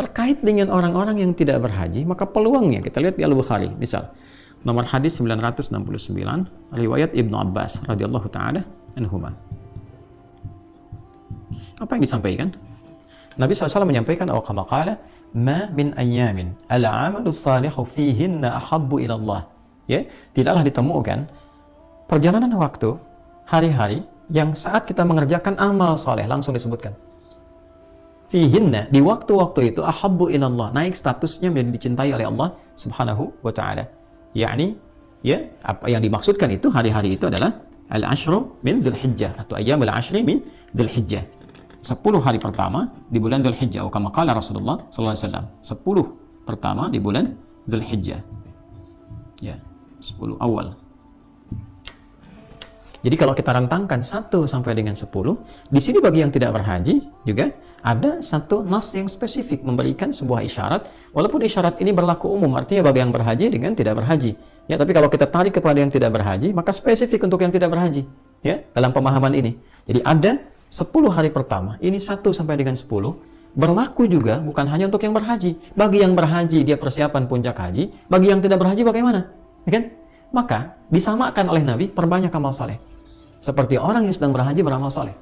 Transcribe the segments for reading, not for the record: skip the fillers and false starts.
Terkait dengan orang-orang yang tidak berhaji, maka peluangnya kita lihat di Al-Bukhari, misal nomor hadis 969, riwayat Ibnu Abbas radhiyallahu taala anhuma. Apa yang disampaikan? Nabi SAW menyampaikan, "Aw kama qala, ma min ayyamin al-'amalu salihu fihinna ahabbu ila Allah." Ya, tidaklah ditemukan perjalanan waktu, hari-hari yang saat kita mengerjakan amal soleh, langsung disebutkan. Fihinna, di waktu-waktu itu ahabbu ila Allah, naik statusnya menjadi dicintai oleh Allah Subhanahu wa taala. Yakni, ya, apa yang dimaksudkan itu hari-hari itu adalah al-ashru min Dzulhijjah atau ayyamul ashri min Dzulhijjah. 10 hari pertama di bulan Dzulhijjah, atau kama qala Rasulullah sallallahu alaihi wasallam, 10 pertama di bulan Dzulhijjah. Ya, 10 awal. Jadi kalau kita rentangkan 1 sampai dengan 10, di sini bagi yang tidak berhaji juga ada satu nas yang spesifik memberikan sebuah isyarat, walaupun isyarat ini berlaku umum, artinya bagi yang berhaji dengan tidak berhaji. Ya, tapi kalau kita tarik kepada yang tidak berhaji, maka spesifik untuk yang tidak berhaji. Ya, dalam pemahaman ini. Jadi ada 10 hari pertama, ini 1 sampai dengan 10, berlaku juga bukan hanya untuk yang berhaji. Bagi yang berhaji, dia persiapan puncak haji. Bagi yang tidak berhaji, bagaimana? Ya kan? Maka, disamakan oleh Nabi, perbanyak amal saleh. Seperti orang yang sedang berhaji beramal saleh.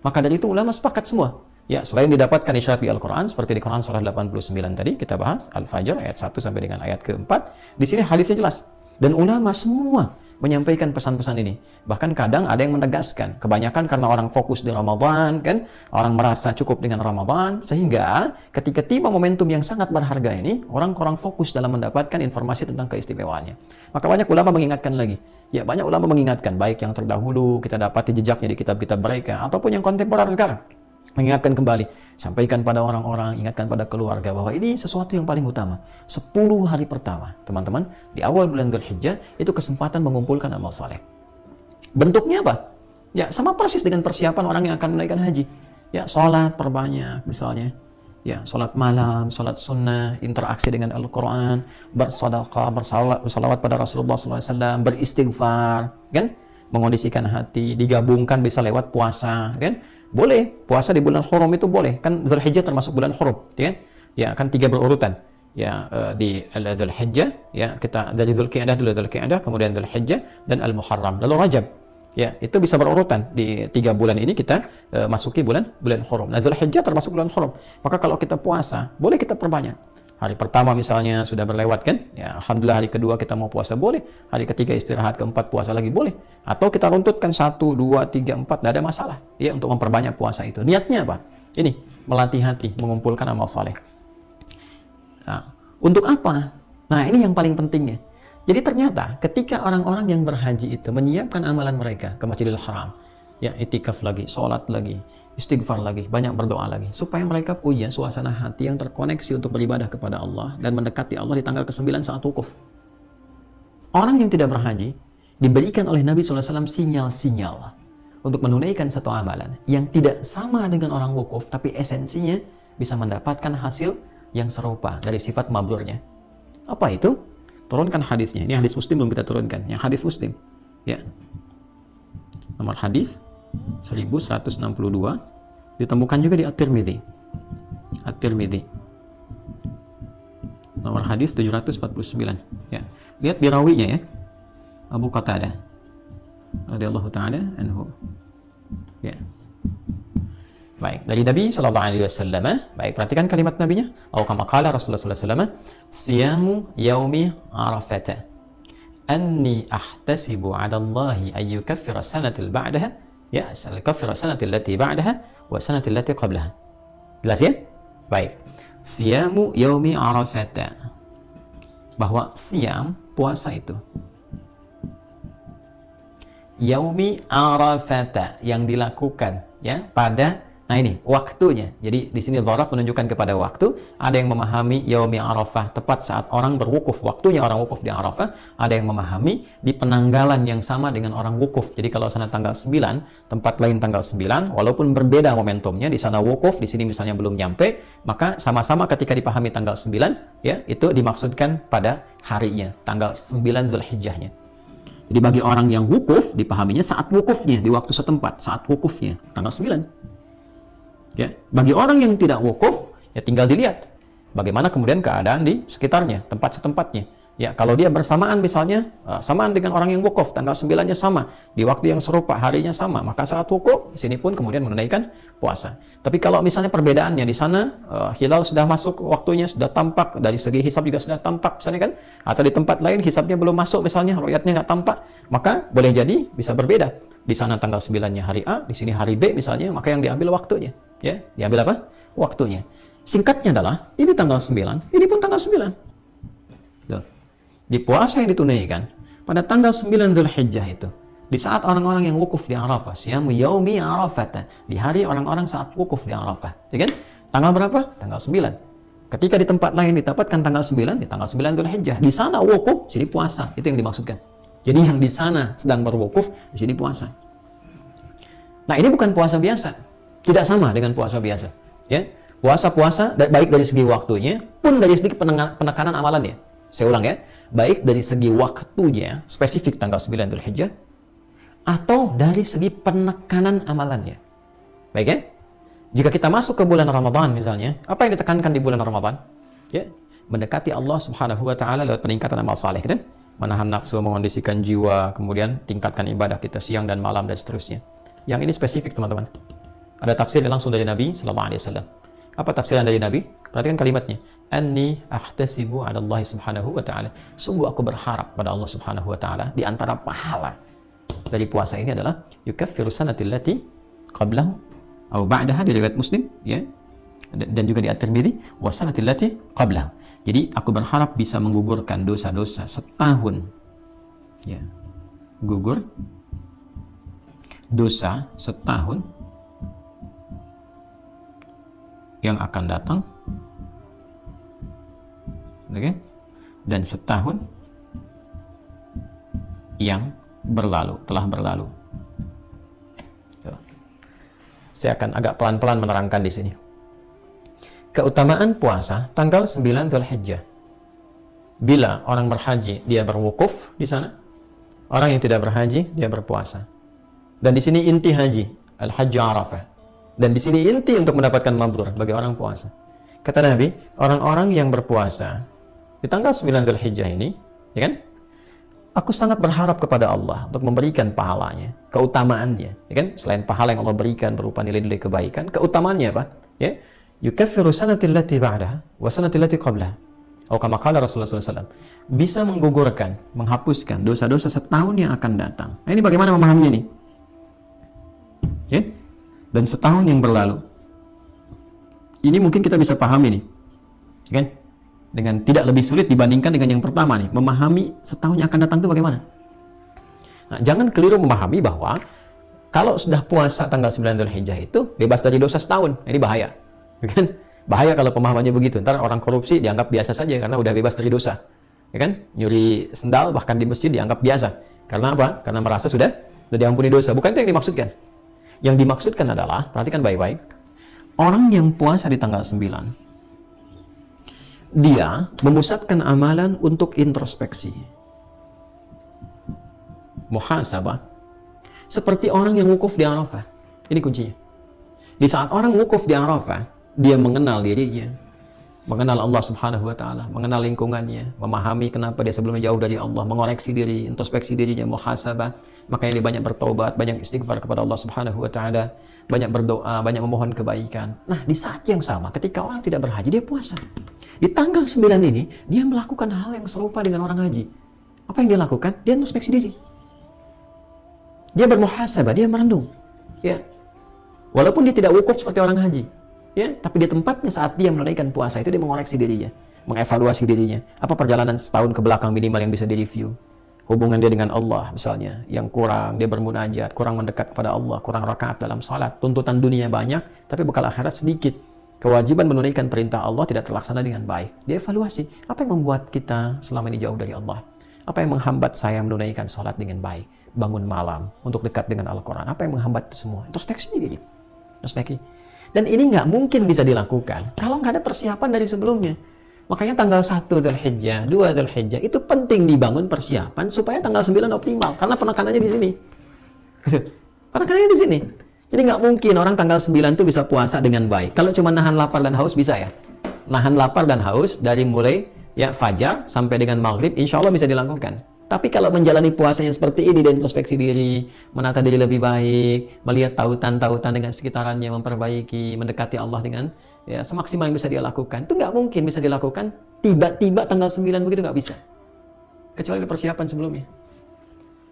Maka dari itu ulama sepakat semua. Ya, selain didapatkan isyarat di Al-Quran, seperti di Quran surah 89 tadi, kita bahas, Al-Fajr, ayat 1 sampai dengan ayat keempat, di sini hadisnya jelas. Dan ulama semua menyampaikan pesan-pesan ini. Bahkan kadang ada yang menegaskan, kebanyakan karena orang fokus di Ramadan, kan, orang merasa cukup dengan Ramadan, sehingga ketika tiba momentum yang sangat berharga ini, orang kurang fokus dalam mendapatkan informasi tentang keistimewaannya. Maka banyak ulama mengingatkan lagi. Ya, banyak ulama mengingatkan, baik yang terdahulu kita dapati jejaknya di kitab-kitab mereka, ataupun yang kontemporer sekarang. Mengingatkan kembali, sampaikan pada orang-orang, ingatkan pada keluarga bahwa ini sesuatu yang paling utama. 10 hari pertama, teman-teman, di awal bulan Dzulhijjah itu kesempatan mengumpulkan amal saleh. Bentuknya apa? Ya, sama persis dengan persiapan orang yang akan menunaikan haji. Ya, sholat perbanyak misalnya. Ya, sholat malam, sholat sunnah, interaksi dengan Al-Quran, bersedekah, bersalawat pada Rasulullah SAW, beristighfar, kan? Mengondisikan hati, digabungkan bisa lewat puasa, kan? Boleh, puasa di bulan Hurum itu boleh, kan Dzulhijjah termasuk bulan Hurum, ya, ya kan 3 berurutan, ya, di Dzulhijjah, ya, kita dari Dzulqa'dah dulu, Dzulqa'dah, kemudian Dzulhijjah dan Al-Muharram, lalu Rajab, ya, itu bisa berurutan di 3 bulan ini kita masuki bulan Hurum. Nah, Dzulhijjah termasuk bulan Hurum, maka kalau kita puasa, boleh kita perbanyak. Hari pertama misalnya sudah berlewat, kan? Ya, alhamdulillah hari kedua kita mau puasa boleh. Hari ketiga istirahat, keempat puasa lagi boleh. Atau kita runtutkan 1, 2, 3, 4, tidak ada masalah. Ya, untuk memperbanyak puasa itu. Niatnya apa? Ini, melatih hati, mengumpulkan amal saleh. Nah, untuk apa? Nah, ini yang paling pentingnya. Jadi ternyata ketika orang-orang yang berhaji itu menyiapkan amalan mereka ke Masjidil Haram, ya, itikaf lagi, sholat lagi, istighfar lagi, banyak berdoa lagi, supaya mereka punya suasana hati yang terkoneksi untuk beribadah kepada Allah dan mendekati Allah di tanggal ke-9 saat wukuf. Orang yang tidak berhaji diberikan oleh Nabi SAW sinyal-sinyal untuk menunaikan satu amalan yang tidak sama dengan orang wukuf, tapi esensinya bisa mendapatkan hasil yang serupa dari sifat mabrurnya. Apa itu? Turunkan hadisnya. Ini hadis Muslim belum kita turunkan. Yang hadis Muslim, ya, nomor hadis 1162, ditemukan juga di At-Tirmidzi. At-Tirmidzi. Nomor hadis 749. Ya. Lihat di rawinya, ya. Abu Qatadah radhiyallahu taala anhu. Ya. Baik, dari Nabi sallallahu alaihi wasallam, baik, perhatikan kalimat nabinya. Atau kama qala Rasulullah sallallahu alaihi wasallam, "Siyamu yaumi Arafah. Anni ahtasibu 'ala Allah an yukaffira sanatil ba'daha." Ya, al-kafir sanatil lati ba'daha wa sanatil lati qablaha. Jelas, ya? Baik. Siyamu yaumi Arafah. Bahwa siam, puasa itu. Yaumi Arafah, yang dilakukan, ya, pada, nah ini waktunya. Jadi di sini dharaf menunjukkan kepada waktu. Ada yang memahami yaumi Arafah tepat saat orang berwukuf, waktunya orang wukuf di Arafah. Ada yang memahami di penanggalan yang sama dengan orang wukuf. Jadi kalau sana tanggal 9, tempat lain tanggal 9, walaupun berbeda momentumnya, di sana wukuf, di sini misalnya belum nyampe, maka sama-sama ketika dipahami tanggal 9, ya, itu dimaksudkan pada harinya, tanggal 9 Dzulhijjahnya. Jadi bagi orang yang wukuf, dipahaminya saat wukufnya, di waktu setempat, saat wukufnya, tanggal 9. Ya, bagi orang yang tidak wukuf, ya tinggal dilihat. Bagaimana kemudian keadaan di sekitarnya, tempat setempatnya. Ya, kalau dia bersamaan misalnya, samaan dengan orang yang wukuf, tanggal 9-nya sama, di waktu yang serupa, harinya sama, maka saat wukuf, di sini pun kemudian menunaikan puasa. Tapi kalau misalnya perbedaannya di sana, hilal sudah masuk waktunya, sudah tampak, dari segi hisab juga sudah tampak, misalnya kan, atau di tempat lain hisabnya belum masuk, misalnya ru'yatnya nggak tampak, maka boleh jadi bisa berbeda. Di sana tanggal 9-nya hari A, di sini hari B misalnya, maka yang diambil waktunya. Ya, diambil apa? Waktunya. Singkatnya adalah, ini tanggal 9, ini pun tanggal 9. Tuh. Di puasa yang ditunaikan pada tanggal 9 Dzulhijjah itu, di saat orang-orang yang wukuf di Arafah, siyamu yaumi Arafah, di hari orang-orang saat wukuf di Arafah, ya kan? Tanggal berapa? Tanggal 9. Ketika di tempat lain didapatkan tanggal 9, di tanggal 9 Dzulhijjah, di sana wukuf, sini puasa. Itu yang dimaksudkan. Jadi yang di sana sedang berwukuf, di sini puasa. Nah, ini bukan puasa biasa. Tidak sama dengan puasa biasa, ya. Puasa-puasa baik dari segi waktunya pun dari segi penekanan amalannya. Saya ulang ya, baik dari segi waktunya, spesifik tanggal 9 Dzulhijjah, atau dari segi penekanan amalannya. Baik ya? Jika kita masuk ke bulan Ramadan misalnya, apa yang ditekankan di bulan Ramadan? Ya, mendekati Allah Subhanahu wa taala lewat peningkatan amal saleh, kan? Menahan nafsu, mengondisikan jiwa, kemudian tingkatkan ibadah kita siang dan malam dan seterusnya. Yang ini spesifik, teman-teman. Ada tafsir langsung dari Nabi sallallahu alaihi wasallam. Apa tafsiran dari Nabi? Perhatikan kalimatnya. Anni ahtasibu 'ala Allah Subhanahu wa taala. Sungguh aku berharap pada Allah Subhanahu wa taala, di antara pahala dari puasa ini adalah yukaffiru sanatil lati qablahu atau ba'daha, di riwayat Muslim, ya. Dan juga di At-Tirmidzi, wa sanatil lati qablahu. Jadi aku berharap bisa menggugurkan dosa-dosa setahun. Ya. Gugur dosa setahun yang akan datang, oke? Dan setahun yang telah berlalu. Tuh. Saya akan agak pelan-pelan menerangkan di sini. Keutamaan puasa tanggal 9 Dzulhijjah. Bila orang berhaji, dia berwukuf di sana. Orang yang tidak berhaji, dia berpuasa. Dan di sini inti haji, al-hajju Arafah. Dan di sini inti untuk mendapatkan mabrur bagi orang puasa. Kata Nabi, orang-orang yang berpuasa di tanggal 9 Dzulhijjah ini, ya kan? Aku sangat berharap kepada Allah untuk memberikan pahalanya, keutamaannya, ya kan? Selain pahala yang Allah berikan berupa nilai-nilai kebaikan, keutamaannya apa? Ya, yukaffiru sanatil lati ba'daha wa sanatil lati qablaha. Atau kama qala Rasulullah SAW, bisa menggugurkan, menghapuskan dosa-dosa setahun yang akan datang. Nah, ini bagaimana memahaminya nih? Ya? Dan setahun yang berlalu. Ini mungkin kita bisa pahami nih, kan? Dengan tidak lebih sulit dibandingkan dengan yang pertama nih, memahami setahun yang akan datang itu bagaimana. Nah, jangan keliru memahami bahwa kalau sudah puasa tanggal 9 Dzulhijjah itu bebas dari dosa setahun. Ini bahaya, kan? Bahaya kalau pemahamannya begitu. Ntar orang korupsi dianggap biasa saja karena udah bebas dari dosa, ya kan? Nyuri sendal bahkan di masjid dianggap biasa. Karena apa? Karena merasa sudah diampuni dosa. Bukan itu yang dimaksudkan. Yang dimaksudkan adalah, perhatikan baik-baik, orang yang puasa di tanggal 9, dia memusatkan amalan untuk introspeksi, muhasabah, seperti orang yang wukuf di Arafah. Ini kuncinya. Di saat orang wukuf di Arafah, dia mengenal dirinya, mengenal Allah Subhanahu wa taala, mengenal lingkungannya, memahami kenapa dia sebelumnya jauh dari Allah, mengoreksi diri, introspeksi dirinya, muhasabah. Makanya dia banyak bertobat, banyak istighfar kepada Allah Subhanahu wa taala, banyak berdoa, banyak memohon kebaikan. Nah, di saat yang sama ketika orang tidak berhaji, dia puasa. Di tanggal 9 ini, dia melakukan hal yang serupa dengan orang haji. Apa yang dia lakukan? Dia introspeksi diri. Dia bermuhasabah, dia merenung. Ya. Walaupun dia tidak wukuf seperti orang haji, ya, tapi di tempatnya saat dia menunaikan puasa itu dia mengoreksi dirinya, mengevaluasi dirinya. Apa perjalanan setahun ke belakang minimal yang bisa direview? Hubungan dia dengan Allah misalnya yang kurang, dia bermunajat, kurang mendekat kepada Allah, kurang rakaat dalam salat, tuntutan dunia banyak tapi bekal akhirat sedikit, kewajiban menunaikan perintah Allah tidak terlaksana dengan baik. Dia evaluasi, apa yang membuat kita selama ini jauh dari Allah, apa yang menghambat saya menunaikan salat dengan baik, bangun malam untuk dekat dengan Al-Quran, apa yang menghambat itu semua. Introspeksi diri, introspeksi. Dan ini nggak mungkin bisa dilakukan kalau nggak ada persiapan dari sebelumnya. Makanya tanggal 1 Dzulhijjah, 2 Dzulhijjah itu penting dibangun persiapan supaya tanggal 9 optimal, karena penekanannya di sini. Penekanannya di sini. Jadi nggak mungkin orang tanggal 9 itu bisa puasa dengan baik. Kalau cuma nahan lapar dan haus bisa ya? nahan lapar dan haus dari mulai ya fajar sampai dengan maghrib, insya Allah bisa dilakukan. Tapi kalau menjalani puasanya seperti ini dan introspeksi diri, menata diri lebih baik, melihat tautan-tautan dengan sekitarannya, memperbaiki, mendekati Allah dengan ya semaksimal yang bisa dia lakukan, itu nggak mungkin bisa dilakukan tiba-tiba tanggal 9 begitu, nggak bisa. Kecuali ada persiapan sebelumnya.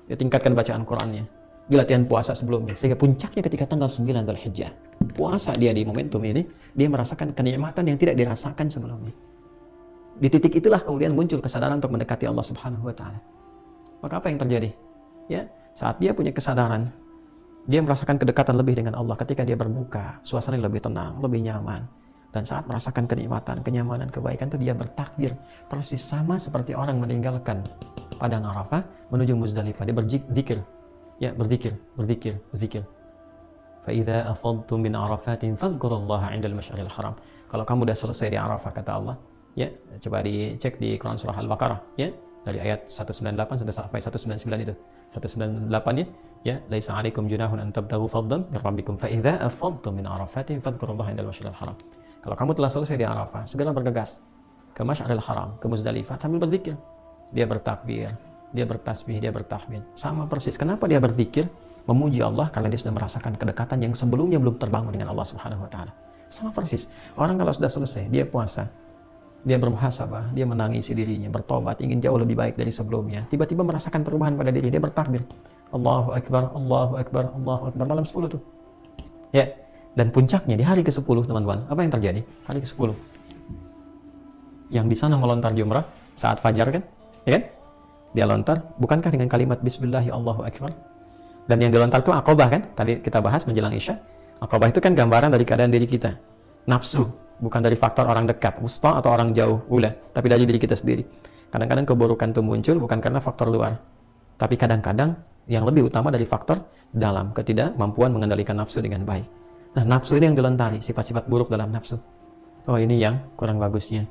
Dia tingkatkan bacaan Qur'annya, di latihan puasa sebelumnya, sehingga puncaknya ketika tanggal 9 Dzulhijjah. Puasa dia di momentum ini, dia merasakan kenikmatan yang tidak dirasakan sebelumnya. Di titik itulah kemudian muncul kesadaran untuk mendekati Allah Subhanahu wa Ta'ala. Maka apa yang terjadi? Ya, saat dia punya kesadaran, dia merasakan kedekatan lebih dengan Allah ketika dia berbuka, suasana lebih tenang, lebih nyaman. Dan saat merasakan kenikmatan, kenyamanan, kebaikan itu dia bertakbir persis sama seperti orang meninggalkan padang Arafah menuju Muzdalifah. Dia berzikir, ya berzikir. Fa idza afadtum min Arafatin fadhkurullaha 'indal masy'aril haram. Kalau kamu sudah selesai di Arafah, kata Allah, ya coba dicek di Quran surah Al-Baqarah, ya dari ayat 198 sampai 199 itu. 198 ya, laisa 'alaikum junahun an tabtaghu fadlan min rabbikum fa idza afadtum min Arafatin fadhkurullaha 'indal masy'aril haram. Kalau kamu telah selesai di Arafah, segera bergegas ke Masy'aril Haram, ke Muzdalifah sambil berzikir. Dia bertakbir, dia bertasbih, dia bertahmid. Sama persis. Kenapa dia berzikir? Memuji Allah karena dia sudah merasakan kedekatan yang sebelumnya belum terbangun dengan Allah Subhanahu wa Ta'ala. Sama persis. Orang kalau sudah selesai, dia puasa, dia bermuhasabah, dia menangisi dirinya, bertobat, ingin jauh lebih baik dari sebelumnya. Tiba-tiba merasakan perubahan pada diri, dia bertakbir. Allahu Akbar, Allahu Akbar, Allahu Akbar. Malam 10 tuh. Ya. Dan puncaknya di hari ke-10, teman-teman. Apa yang terjadi? Hari ke-10. Yang di sana melontar jumrah saat fajar kan? Ya kan? Dia lontar, bukankah dengan kalimat Bismillahi Allahu Akbar? Dan yang dilontar itu Aqabah kan? Tadi kita bahas menjelang Isya. Aqabah itu kan gambaran dari keadaan diri kita. Nafsu. Bukan dari faktor orang dekat, wusta atau orang jauh, ula, tapi dari diri kita sendiri. Kadang-kadang keburukan itu muncul bukan karena faktor luar, tapi kadang-kadang yang lebih utama dari faktor dalam, ketidakmampuan mengendalikan nafsu dengan baik. Nah, nafsu ini yang dilontari, sifat-sifat buruk dalam nafsu. Oh, ini yang kurang bagusnya.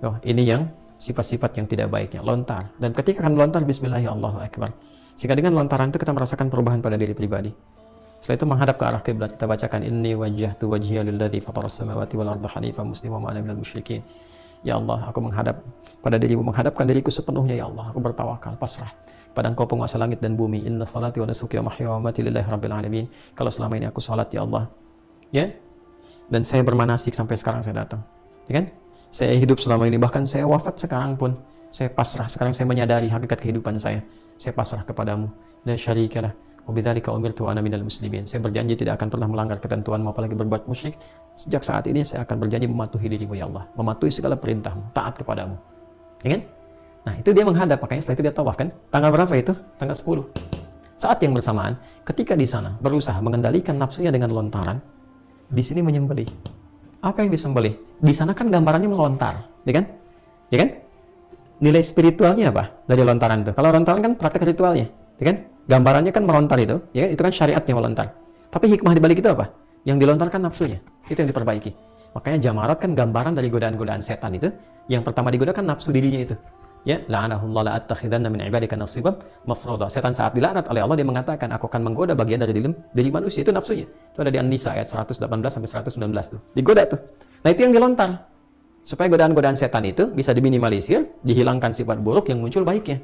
Oh, ini yang sifat-sifat yang tidak baiknya. Lontar. Dan ketika akan lontar, Bismillahirrahmanirrahim. Sehingga dengan lontaran itu kita merasakan perubahan pada diri pribadi. Setelah itu menghadap ke arah kiblat, kita bacakan inni wajjahtu wajhiya lilladzi fataras samawati wal arda hanifan musliman wa ana minal musyrikin. Ya Allah, aku menghadap pada dirimu, menghadapkan diriku sepenuhnya. Ya Allah, aku bertawakal, pasrah pada Engkau penguasa langit dan bumi. Inna salati wa nusuki wa mahya wa mamati lillahi rabbil alamin. Kalau selama ini aku salat, ya Allah, ya, dan saya bermanasik sampai sekarang saya datang, ya kan? Saya hidup selama ini, bahkan saya wafat sekarang pun saya pasrah. Sekarang saya menyadari hakikat kehidupan saya pasrah kepadamu. La syarikalah wa bidzalika umirtu ana minal muslimin. Saya berjanji tidak akan pernah melanggar ketentuanmu, apalagi berbuat musyrik. Sejak saat ini saya akan berjanji mematuhi dirimu, ya Allah, mematuhi segala perintahmu, taat kepadamu, ya kan? Nah, itu dia menghadap, makanya setelah itu dia tawaf kan? Tanggal berapa itu? Tanggal 10. Saat yang bersamaan, ketika di sana berusaha mengendalikan nafsunya dengan lontaran, di sini menyembelih. Apa yang disembelih? Di sana kan gambarannya melontar, ya kan? Ya kan? Nilai spiritualnya apa dari lontaran itu? Kalau lontaran kan praktek ritualnya, ya kan? Gambarannya kan melontar itu, ya kan? Itu kan syariatnya melontar. Tapi hikmah di balik itu apa? Yang dilontarkan nafsunya, itu yang diperbaiki. Makanya jamarat kan gambaran dari godaan-godaan setan itu. Yang pertama digodakan nafsu dirinya itu. Ya, la'anahullah la'attakhidanna min ibadika nasiban mafruḍa. Setan saat dilaknat oleh Allah, dia mengatakan, aku akan menggoda bagian dari diri manusia, itu nafsunya. Itu ada di An-Nisa ayat 118 sampai 119 tuh. Digoda tuh. Nah, itu yang dilontar. Supaya godaan-godaan setan itu bisa diminimalisir, dihilangkan sifat buruk, yang muncul baiknya.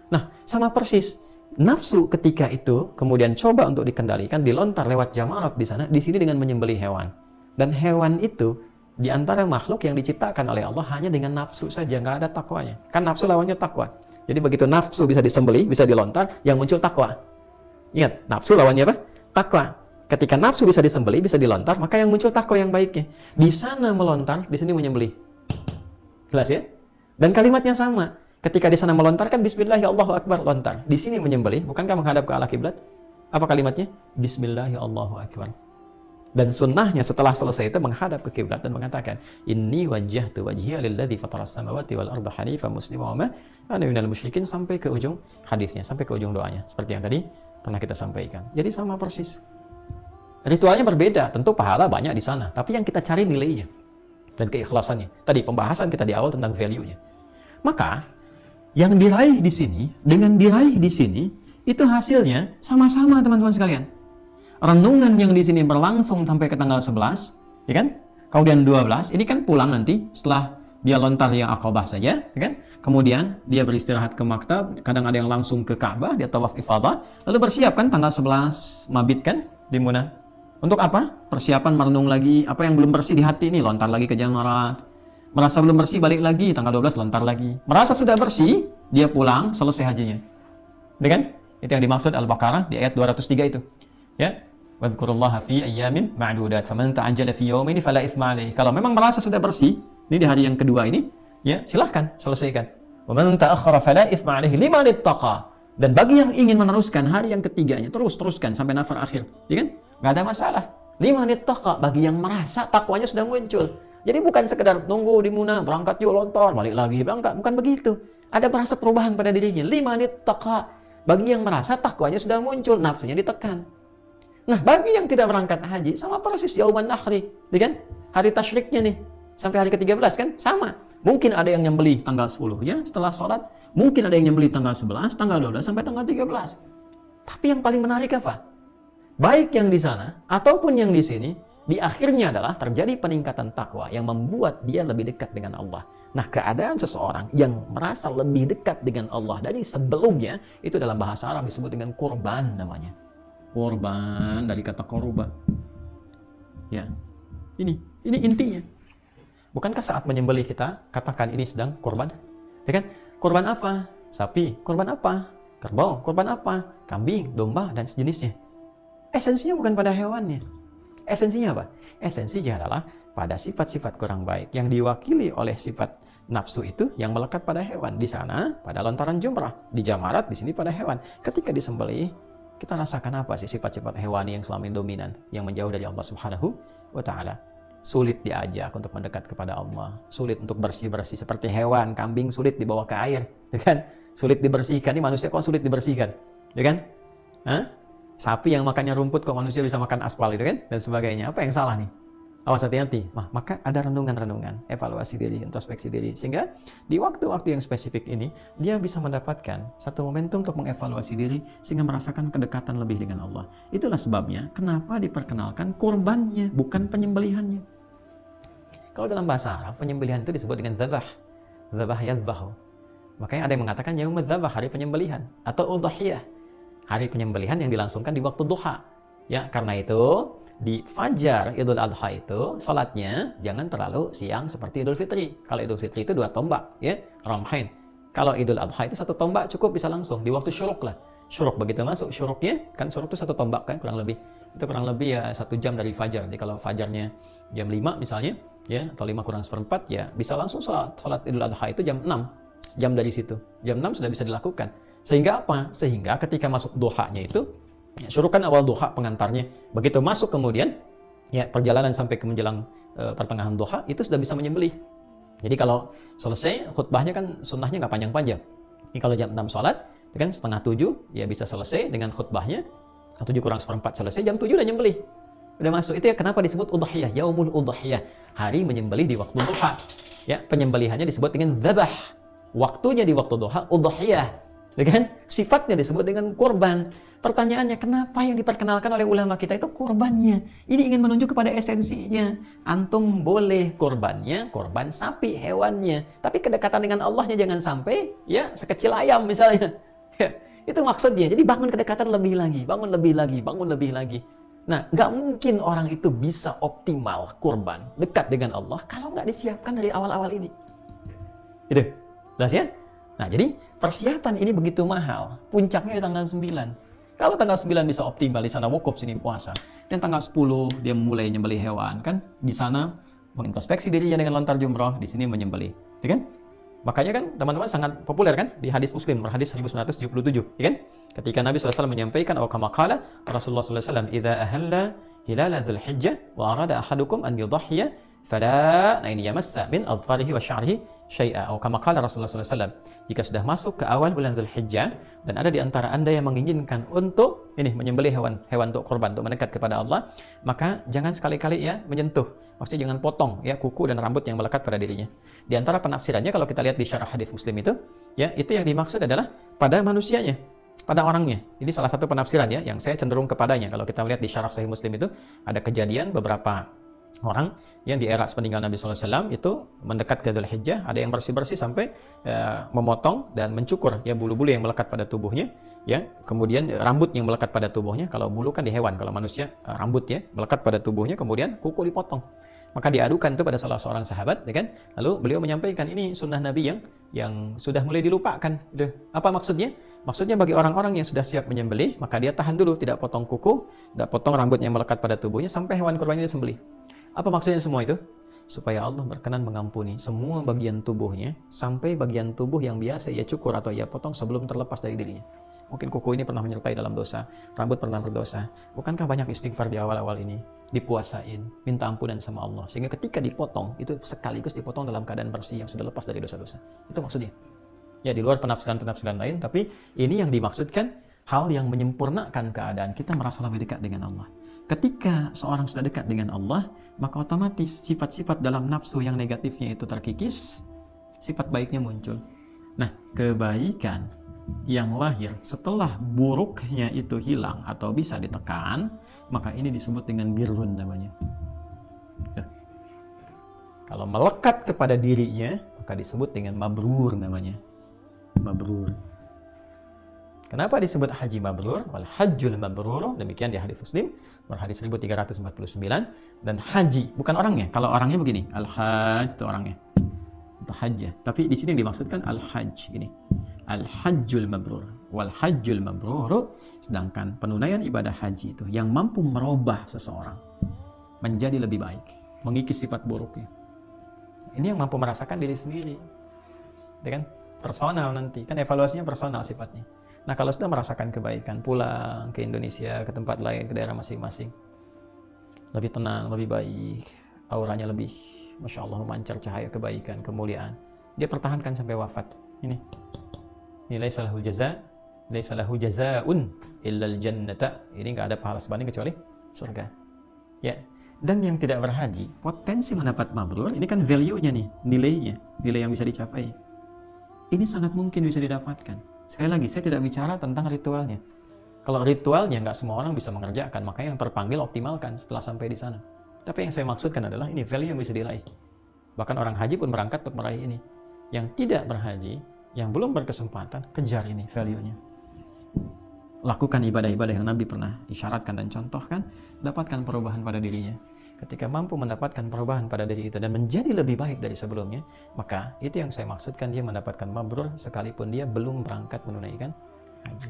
Nah, sama persis. Nafsu ketika itu kemudian coba untuk dikendalikan, dilontar lewat jamarat di sana, di sini dengan menyembelih hewan. Dan hewan itu di antara makhluk yang diciptakan oleh Allah hanya dengan nafsu saja, nggak ada takwanya. Kan nafsu lawannya takwa. Jadi begitu nafsu bisa disembelih, bisa dilontar, yang muncul takwa. Ingat, nafsu lawannya apa? Takwa. Ketika nafsu bisa disembelih, bisa dilontar, maka yang muncul takwa yang baiknya. Di sana melontar, di sini menyembelih. Jelas ya? Dan kalimatnya sama. Ketika di sana melontarkan Bismillahirrahmanirrahim, Allahu Akbar, lontar. Di sini menyembelih, bukankah menghadap ke arah kiblat? Apa kalimatnya? Bismillahirrahmanirrahim. Dan sunnahnya setelah selesai itu menghadap ke kiblat dan mengatakan, inni wajjahtu wajhiya lilladzi fataras samawati wal arda hanifan musliman wa ma ana minal musyrikin, sampai ke ujung hadisnya, sampai ke ujung doanya, seperti yang tadi pernah kita sampaikan. Jadi sama persis. Ritualnya berbeda, tentu pahala banyak di sana, tapi yang kita cari nilainya dan keikhlasannya. Tadi pembahasan kita di awal tentang value-nya. Maka yang diraih di sini dengan diraih di sini itu hasilnya sama-sama, teman-teman sekalian. Renungan yang di sini berlangsung sampai ke tanggal 11, ya kan? Kemudian 12, ini kan pulang nanti setelah dia lontar yang Aqabah saja, ya kan? Kemudian dia beristirahat ke maktab, kadang ada yang langsung ke Ka'bah, dia tawaf ifadah, lalu bersiap kan tanggal 11 mabit kan di Mina. Untuk apa? Persiapan merenung lagi apa yang belum bersih di hati ini, lontar lagi ke Jamarat. Merasa belum bersih, balik lagi tanggal 12 lontar lagi. Merasa sudah bersih, dia pulang, selesai hajinya. Ya kan? Itu yang dimaksud Al-Baqarah di ayat 203 itu. Ya. Wadhkurullaha fi ayyamin ma'dudat. Faman ta'ajjala fi yawmin fala itsma alaihi. Kalau memang merasa sudah bersih, ini di hari yang kedua ini, ya, silahkan selesaikan. Wa man ta'akhkhara fala itsma alaihi liman ittaqa. Dan bagi yang ingin meneruskan hari yang ketiganya, teruskan sampai nafar akhir, ya kan? Enggak ada masalah. Liman ittaqa, bagi yang merasa takwanya sudah muncul. Jadi bukan sekedar nunggu di Mina, berangkat yuk lontar, balik lagi, berangkat, bukan begitu. Ada merasa perubahan pada dirinya. Liman ittaqa, bagi yang merasa takwanya sudah muncul, nafsunya ditekan. Nah, bagi yang tidak berangkat haji, sama persis yauman nahri, ya kan? Hari tasyriknya nih, sampai hari ke-13 kan? Sama. Mungkin ada yang nyembelih tanggal 10 ya, setelah sholat. Mungkin ada yang nyembelih tanggal 11, tanggal 12, sampai tanggal 13. Tapi yang paling menarik apa? Baik yang di sana, ataupun yang di sini, di akhirnya adalah terjadi peningkatan takwa yang membuat dia lebih dekat dengan Allah. Nah, keadaan seseorang yang merasa lebih dekat dengan Allah dari sebelumnya, itu dalam bahasa Arab disebut dengan kurban namanya. Korban dari kata korban. Ya, ini intinya. Bukankah saat menyembelih kita katakan ini sedang korban? Ya kan? Korban apa? Sapi. Korban apa? Kerbau. Korban apa? Kambing, domba, dan sejenisnya. Esensinya bukan pada hewannya. Esensinya apa? Esensinya adalah pada sifat-sifat kurang baik yang diwakili oleh sifat nafsu itu yang melekat pada hewan. Di sana pada lontaran jumrah, di Jamarat, di sini pada hewan. Ketika disembelih, kita rasakan apa sih sifat-sifat hewani yang selama ini dominan, yang menjauh dari Allah Subhanahu wa Ta'ala? Sulit diajak untuk mendekat kepada Allah, sulit untuk bersih-bersih seperti hewan, kambing sulit dibawa ke air, ya kan? Sulit dibersihkan. Ini manusia kok sulit dibersihkan, ya kan? Hah? Sapi yang makannya rumput kok manusia bisa makan aspal, itu kan? Dan sebagainya. Apa yang salah nih? Awas, hati-hati. Maka ada renungan-renungan, evaluasi diri, introspeksi diri. Sehingga di waktu-waktu yang spesifik ini, dia bisa mendapatkan satu momentum untuk mengevaluasi diri, sehingga merasakan kedekatan lebih dengan Allah. Itulah sebabnya, kenapa diperkenalkan kurbannya, bukan penyembelihannya. Kalau dalam bahasa Arab, penyembelihan itu disebut dengan dzabah. Dzabah yadzbahu. Makanya ada yang mengatakan yaumul dzabah, hari penyembelihan. Atau udhiyah, hari penyembelihan yang dilangsungkan di waktu duha. Ya, karena itu, di Fajar Idul Adha itu salatnya jangan terlalu siang seperti Idul Fitri. Kalau Idul Fitri itu 2 tombak, ya, ramhain. Kalau Idul Adha itu 1 tombak cukup, bisa langsung di waktu syuruk lah. Syuruk begitu masuk syuruknya, kan syuruk itu 1 tombak kan kurang lebih. Itu kurang lebih ya 1 jam dari fajar. Jadi kalau fajarnya jam 5 misalnya, ya, atau 5 kurang 1/4, ya bisa langsung salat Idul Adha itu jam 6. Jam dari situ. Jam 6 sudah bisa dilakukan. Sehingga apa? Sehingga ketika masuk duhanya itu, ya, syurukan awal duha pengantarnya. Begitu masuk kemudian, ya, perjalanan sampai ke menjelang pertengahan duha, itu sudah bisa menyembelih. Jadi kalau selesai, khutbahnya kan sunnahnya nggak panjang-panjang. Ini kalau jam 6 sholat, kan setengah 7, ya bisa selesai dengan khutbahnya. 7 kurang 1/4 selesai, jam 7 udah nyembelih. Udah masuk. Itu ya kenapa disebut udhiyah, yaumul udhiyah. Hari menyembelih di waktu duha. Ya, penyembelihannya disebut dengan dzabah. Waktunya di waktu duha, udhiyah. Kan? Sifatnya disebut dengan kurban. Pertanyaannya, kenapa yang diperkenalkan oleh ulama kita itu kurbannya? Ini ingin menunjuk kepada esensinya. Antum boleh kurbannya, kurban sapi, hewannya. Tapi kedekatan dengan Allahnya jangan sampai, ya, sekecil ayam misalnya. Ya, itu maksudnya. Jadi bangun kedekatan lebih lagi, bangun lebih lagi, bangun lebih lagi. Nah, nggak mungkin orang itu bisa optimal kurban, dekat dengan Allah, kalau nggak disiapkan dari awal-awal ini. Gitu. Jelas ya? Nah, jadi persiapan ini begitu mahal. Puncaknya di tanggal 9. Kalau tanggal 9 bisa optimal, di sana wukuf, sini puasa. Dan tanggal 10 dia mulai nyembelih hewan, kan? Di sana mengintrospeksi dirinya dengan lontar jumrah, di sini menyembelih. Ya kan? Makanya kan teman-teman sangat populer kan di hadis Muslim, hadis 1977, ya kan? Ketika Nabi SAW menyampaikan, atau kama qala Rasulullah SAW, "Idza ahalla hilal dzulhijjah wa arada ahadukum an yudhhiya fala yamassa min adfarihi wa sya'rihi syai'a." Atau kama qala Rasulullah SAW, jika sudah masuk ke awal bulan Dzulhijjah dan ada di antara Anda yang menginginkan untuk menyembelih hewan untuk kurban, untuk mendekat kepada Allah, maka jangan sekali-kali ya menyentuh. Maksudnya jangan potong ya kuku dan rambut yang melekat pada dirinya. Di antara penafsirannya kalau kita lihat di syarah hadis Muslim itu, ya, itu yang dimaksud adalah pada manusianya, pada orangnya. Ini salah satu penafsiran ya yang saya cenderung kepadanya. Kalau kita lihat di syarah Sahih Muslim itu ada kejadian beberapa orang yang di era sepeninggal Nabi SAW itu mendekat ke Dzulhijjah, ada yang bersih-bersih sampai memotong dan mencukur ya bulu-bulu yang melekat pada tubuhnya, ya kemudian rambut yang melekat pada tubuhnya. Kalau bulu kan di hewan, kalau manusia rambut ya melekat pada tubuhnya, kemudian kuku dipotong. Maka diadukan itu pada salah seorang sahabat, ya kan? Lalu beliau menyampaikan ini sunnah Nabi yang sudah mulai dilupakan. Apa maksudnya? Maksudnya bagi orang-orang yang sudah siap menyembelih, maka dia tahan dulu, tidak potong kuku, tidak potong rambut yang melekat pada tubuhnya sampai hewan kurban ini disembelih. Apa maksudnya semua itu? Supaya Allah berkenan mengampuni semua bagian tubuhnya, sampai bagian tubuh yang biasa ia cukur atau ia potong sebelum terlepas dari dirinya. Mungkin kuku ini pernah menyertai dalam dosa, rambut pernah berdosa. Bukankah banyak istighfar di awal-awal ini? Dipuasain, minta ampunan sama Allah. Sehingga ketika dipotong, itu sekaligus dipotong dalam keadaan bersih yang sudah lepas dari dosa-dosa. Itu maksudnya. Ya, di luar penafsiran-penafsiran lain, tapi ini yang dimaksudkan hal yang menyempurnakan keadaan kita merasa lebih dekat dengan Allah. Ketika seorang sudah dekat dengan Allah, maka otomatis sifat-sifat dalam nafsu yang negatifnya itu terkikis, sifat baiknya muncul. Nah, kebaikan yang lahir setelah buruknya itu hilang atau bisa ditekan, maka ini disebut dengan birrun namanya. Kalau melekat kepada dirinya, maka disebut dengan mabrur namanya. Mabrur. Kenapa disebut haji mabrur? Wal hajjul mabrur, demikian di hadis Muslim, hadis 1349. Dan haji bukan orangnya. Kalau orangnya begini, al-hajj itu orangnya. Itu hajjah. Tapi di sini yang dimaksudkan al-hajj ini. Al-hajjul mabrur. Wal hajjul mabrur, sedangkan penunaian ibadah haji itu yang mampu merubah seseorang menjadi lebih baik, mengikis sifat buruknya. Ini yang mampu merasakan diri sendiri. Ya kan? Personal nanti. Kan evaluasinya personal sifatnya. Nah, kalau sudah merasakan kebaikan, pulang ke Indonesia, ke tempat lain, ke daerah masing-masing, lebih tenang, lebih baik, auranya lebih, Masya Allah, memancar cahaya kebaikan, kemuliaan. Dia pertahankan sampai wafat. Ini laisa lahu jaza, laisa lahu jazaun illal jannata. Ini nggak ada pahala sebanding kecuali surga. Ya. Dan yang tidak berhaji, potensi mendapat mabrur, ini kan value-nya nih, nilainya, nilai yang bisa dicapai. Ini sangat mungkin bisa didapatkan. Sekali lagi, saya tidak bicara tentang ritualnya. Kalau ritualnya nggak semua orang bisa mengerjakan, maka yang terpanggil optimalkan setelah sampai di sana. Tapi yang saya maksudkan adalah ini value yang bisa diraih. Bahkan orang haji pun berangkat untuk meraih ini. Yang tidak berhaji, yang belum berkesempatan, kejar ini value-nya. Lakukan ibadah-ibadah yang Nabi pernah isyaratkan dan contohkan, dapatkan perubahan pada dirinya. Ketika mampu mendapatkan perubahan pada diri itu dan menjadi lebih baik dari sebelumnya, maka itu yang saya maksudkan, dia mendapatkan mabrur sekalipun dia belum berangkat menunaikan haji.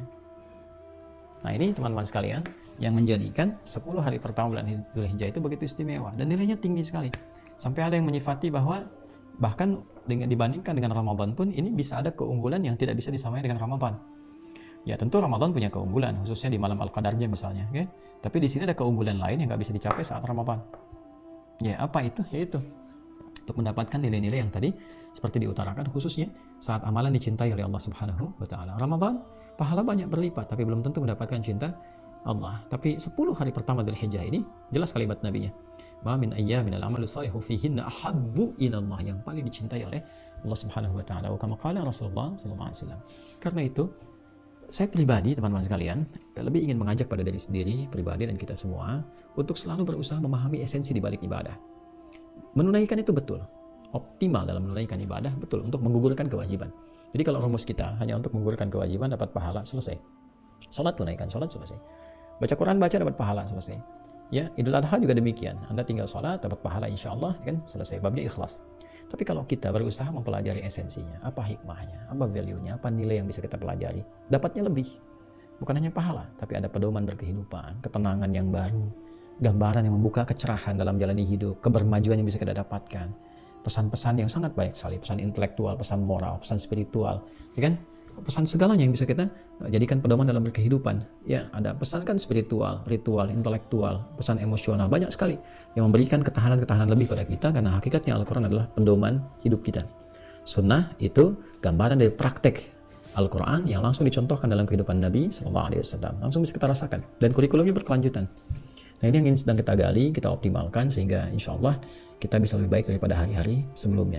Nah, ini teman-teman sekalian yang menjadikan 10 hari pertama bulan Dzulhijjah itu begitu istimewa dan nilainya tinggi sekali. Sampai ada yang menyifati bahwa bahkan dibandingkan dengan Ramadan pun ini bisa ada keunggulan yang tidak bisa disamai dengan Ramadan. Ya, tentu Ramadan punya keunggulan, khususnya di malam Al-Qadarnya misalnya, okay? Tapi di sini ada keunggulan lain yang nggak bisa dicapai saat Ramadan. Ya, apa itu? Yaitu untuk mendapatkan nilai-nilai yang tadi seperti diutarakan, khususnya saat amalan dicintai oleh Allah Subhanahu wa taala. Ramadan pahala banyak berlipat, tapi belum tentu mendapatkan cinta Allah. Tapi 10 hari pertama Dzulhijjah ini jelas kalimat nabinya. Ma min ayyamin al-amalu shalihu fihinna ahabbu ila Allah, yang paling dicintai oleh Allah Subhanahu wa taala. Wa kama qala Rasulullah sallallahu alaihi wasallam. Karena itu saya pribadi, teman-teman sekalian, lebih ingin mengajak pada diri sendiri, pribadi, dan kita semua untuk selalu berusaha memahami esensi di balik ibadah. Menunaikan itu betul, optimal dalam menunaikan ibadah, betul, untuk menggugurkan kewajiban. Jadi kalau rumus kita hanya untuk menggugurkan kewajiban, dapat pahala, selesai. Sholat, tunaikan sholat, selesai. Baca Quran, baca, dapat pahala, selesai. Ya, Idul Adha juga demikian. Anda tinggal sholat, dapat pahala insya Allah, kan selesai. Babnya ikhlas. Tapi kalau kita berusaha mempelajari esensinya, apa hikmahnya, apa value-nya, apa nilai yang bisa kita pelajari, dapatnya lebih. Bukan hanya pahala, tapi ada pedoman berkehidupan, ketenangan yang baru, gambaran yang membuka kecerahan dalam jalani hidup, kebermajuan yang bisa kita dapatkan, pesan-pesan yang sangat baik sekali, pesan intelektual, pesan moral, pesan spiritual, ya kan? Pesan segalanya yang bisa kita jadikan pedoman dalam berkehidupan. Ya, ada pesan kan spiritual, ritual, intelektual, pesan emosional, banyak sekali yang memberikan ketahanan-ketahanan lebih pada kita, karena hakikatnya Al-Quran adalah pedoman hidup kita. Sunnah itu gambaran dari praktek Al-Quran yang langsung dicontohkan dalam kehidupan Nabi SAW. Langsung bisa kita rasakan dan kurikulumnya berkelanjutan. Nah, ini yang sedang kita gali, kita optimalkan sehingga insya Allah kita bisa lebih baik daripada hari-hari sebelumnya.